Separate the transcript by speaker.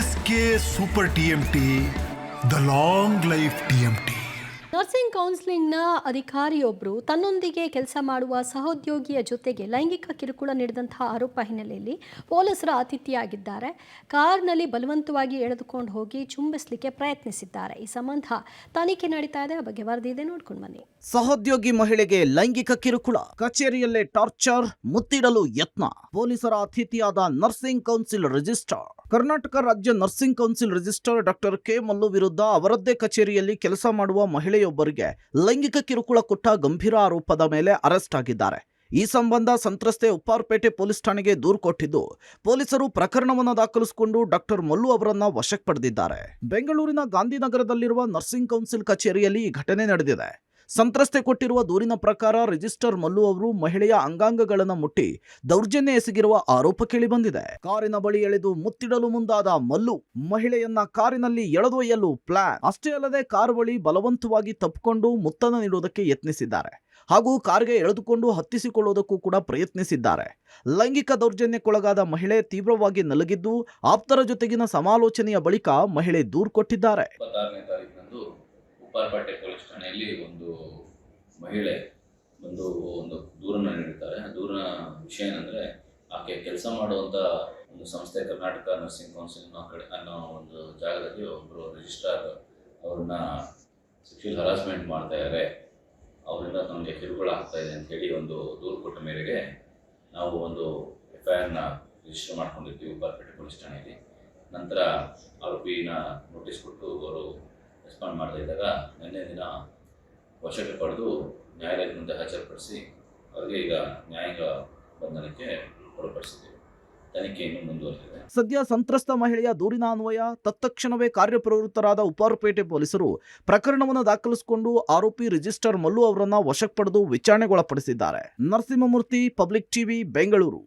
Speaker 1: SK Super TMT, the long life TMT.
Speaker 2: Nursing ಕೌನ್ಸಿಲಿಂಗ್ನ ಅಧಿಕಾರಿಯೊಬ್ಬರು ತನ್ನೊಂದಿಗೆ ಕೆಲಸ ಮಾಡುವ ಸಹೋದ್ಯೋಗಿಯ ಜೊತೆಗೆ ಲೈಂಗಿಕ ಕಿರುಕುಳ ನೀಡಿದಂತಹ ಆರೋಪ ಹಿನ್ನೆಲೆಯಲ್ಲಿ ಪೊಲೀಸರ ಅತಿಥಿಯಾಗಿದ್ದಾರೆ. ಕಾರ್ನಲ್ಲಿ ಬಲವಂತವಾಗಿ ಎಳೆದುಕೊಂಡು ಹೋಗಿ ಚುಂಬಿಸಲಿಕ್ಕೆ ಪ್ರಯತ್ನಿಸಿದ್ದಾರೆ. ಈ ಸಂಬಂಧ ತನಿಖೆ ನಡೀತಾ ಇದೆ. ಆ ಬಗ್ಗೆ ವರದಿ ಇದೆ, ನೋಡ್ಕೊಂಡು ಬನ್ನಿ.
Speaker 3: ಸಹೋದ್ಯೋಗಿ ಮಹಿಳೆಗೆ ಲೈಂಗಿಕ ಕಿರುಕುಳ, ಕಚೇರಿಯಲ್ಲೇ ಟಾರ್ಚರ್, ಮುತ್ತಿಡಲು ಯತ್ನ. ಪೊಲೀಸರ ಅತಿಥಿಯಾದ ನರ್ಸಿಂಗ್ ಕೌನ್ಸಿಲ್ ರಿಜಿಸ್ಟ್ರಾರ್, ಕರ್ನಾಟಕ ರಾಜ್ಯ nursing council registrar doctor K Mallu ವಿರುದ್ಧ ಅವರದ್ದೇ ಕಚೇರಿಯಲ್ಲಿ ಕೆಲಸ ಮಾಡುವ ಮಹಿಳೆಯೊಬ್ಬರಿಗೆ ಲೈಂಗಿಕ ಕಿರುಕುಳ ಕೊಟ್ಟ ಗಂಭೀರ ಆರೋಪದ ಮೇಲೆ ಅರೆಸ್ಟ್ ಆಗಿದ್ದಾರೆ. ಈ ಸಂಬಂಧ ಸಂತ್ರಸ್ತೆ ಉಪ್ಪಾರಪೇಟೆ ಪೊಲೀಸ್ ಠಾಣೆಗೆ ದೂರು ಕೊಟ್ಟಿದ್ದು, ಪೊಲೀಸರು ಪ್ರಕರಣವನ್ನು ದಾಖಲಿಸಿಕೊಂಡು ಡಾಕ್ಟರ್ ಮಲ್ಲು ಅವರನ್ನ ವಶಕ್ಕೆ ಪಡೆದಿದ್ದಾರೆ. ಬೆಂಗಳೂರಿನ ಗಾಂಧಿನಗರದಲ್ಲಿರುವ ನರ್ಸಿಂಗ್ ಕೌನ್ಸಿಲ್ ಕಚೇರಿಯಲ್ಲಿ ಈ ಘಟನೆ ನಡೆದಿದೆ. ಸಂತ್ರಸ್ತೆ ಕೊಟ್ಟಿರುವ ದೂರಿನ ಪ್ರಕಾರ ರಿಜಿಸ್ಟರ್ ಮಲ್ಲು ಅವರು ಮಹಿಳೆಯ ಅಂಗಾಂಗಗಳನ್ನು ಮುಟ್ಟಿ ದೌರ್ಜನ್ಯ ಎಸಗಿರುವ ಆರೋಪ ಕೇಳಿಬಂದಿದೆ. ಕಾರಿನ ಬಳಿ ಎಳೆದು ಮುತ್ತಿಡಲು ಮುಂದಾದ ಮಲ್ಲು ಮಹಿಳೆಯನ್ನ ಕಾರಿನಲ್ಲಿ ಎಳೆದೊಯ್ಯಲು ಪ್ಲಾನ್. ಅಷ್ಟೇ ಅಲ್ಲದೆ ಕಾರ್ ಬಳಿ ಬಲವಂತವಾಗಿ ತಪ್ಪಿಕೊಂಡು ಮುತ್ತನ್ನು ನೀಡುವುದಕ್ಕೆ ಯತ್ನಿಸಿದ್ದಾರೆ ಹಾಗೂ ಕಾರ್ಗೆ ಎಳೆದುಕೊಂಡು ಹತ್ತಿಸಿಕೊಳ್ಳುವುದಕ್ಕೂ ಕೂಡ ಪ್ರಯತ್ನಿಸಿದ್ದಾರೆ. ಲೈಂಗಿಕ ದೌರ್ಜನ್ಯಕ್ಕೊಳಗಾದ ಮಹಿಳೆ ತೀವ್ರವಾಗಿ ನಲುಗಿದ್ದು, ಆಪ್ತರ ಜೊತೆಗಿನ ಸಮಾಲೋಚನೆಯ ಬಳಿಕ ಮಹಿಳೆ ದೂರು ಕೊಟ್ಟಿದ್ದಾರೆ.
Speaker 4: ಉಪ್ಪಾರಪೇಟೆ ಪೊಲೀಸ್ ಠಾಣೆಯಲ್ಲಿ ಒಂದು ಮಹಿಳೆ ಒಂದು ದೂರನ್ನು ನೀಡಿದ್ದಾರೆ. ಆ ದೂರಿನ ವಿಷಯ ಏನಂದರೆ, ಆಕೆ ಕೆಲಸ ಮಾಡುವಂಥ ಒಂದು ಸಂಸ್ಥೆ ಕರ್ನಾಟಕ ನರ್ಸಿಂಗ್ ಕೌನ್ಸಿಲ್ ಅನ್ನೋ ಒಂದು ಜಾಗದಲ್ಲಿ ಒಬ್ಬರು ರಿಜಿಸ್ಟ್ರಾರ್ ಅವ್ರನ್ನ ಸೆಕ್ಷುವಲ್ ಹರಾಸ್ಮೆಂಟ್ ಮಾಡ್ತಾ ಇದ್ದಾರೆ, ಅವರಿಂದ ನಮಗೆ ಕಿರುಕುಳ ಆಗ್ತಾ ಇದೆ ಅಂತೇಳಿ ಒಂದು ದೂರು ಕೊಟ್ಟ ಮೇರೆಗೆ ನಾವು ಒಂದು FIRನ ರಿಜಿಸ್ಟರ್ ಮಾಡ್ಕೊಂಡಿರ್ತೀವಿ ಉಪ್ಪಾರಪೇಟೆ ಪೊಲೀಸ್ ಠಾಣೆಯಲ್ಲಿ. ನಂತರ ಆರೋಪಿನ ನೋಟಿಸ್ ಕೊಟ್ಟು ಅವರು ರೆಸ್ಪಾಂಡ್ ಮಾಡ್ತಾ ಇದ್ದಾಗ ನಿನ್ನೆ ದಿನ ವಶಕ್ಕೆ ಪಡೆದು ನ್ಯಾಯಾಲಯದ ಮುಂದೆ ಹಾಜರುಪಡಿಸಿ ಅವರಿಗೆ ಈಗ ನ್ಯಾಯಾಂಗ ಬಂಧನಕ್ಕೆ ಒಳಪಡಿಸಿದ್ದೇವೆ. ತನಿಖೆ ಇನ್ನೂ ಮುಂದುವರೆದಿದೆ.
Speaker 3: ಸದ್ಯ ಸಂತ್ರಸ್ತ ಮಹಿಳೆಯ ದೂರಿನ ಅನ್ವಯ ತತ್ಕ್ಷಣವೇ ಕಾರ್ಯಪ್ರವೃತ್ತರಾದ ಉಪ್ಪಾರಪೇಟೆ ಪೊಲೀಸರು ಪ್ರಕರಣವನ್ನು ದಾಖಲಿಸಿಕೊಂಡು ಆರೋಪಿ ರಿಜಿಸ್ಟರ್ ಮಲ್ಲು ಅವರನ್ನ ವಶಕ್ಕೆ ಪಡೆದು ವಿಚಾರಣೆಗೊಳಪಡಿಸಿದ್ದಾರೆ. Narasimhamurthy, public TV, Bengaluru.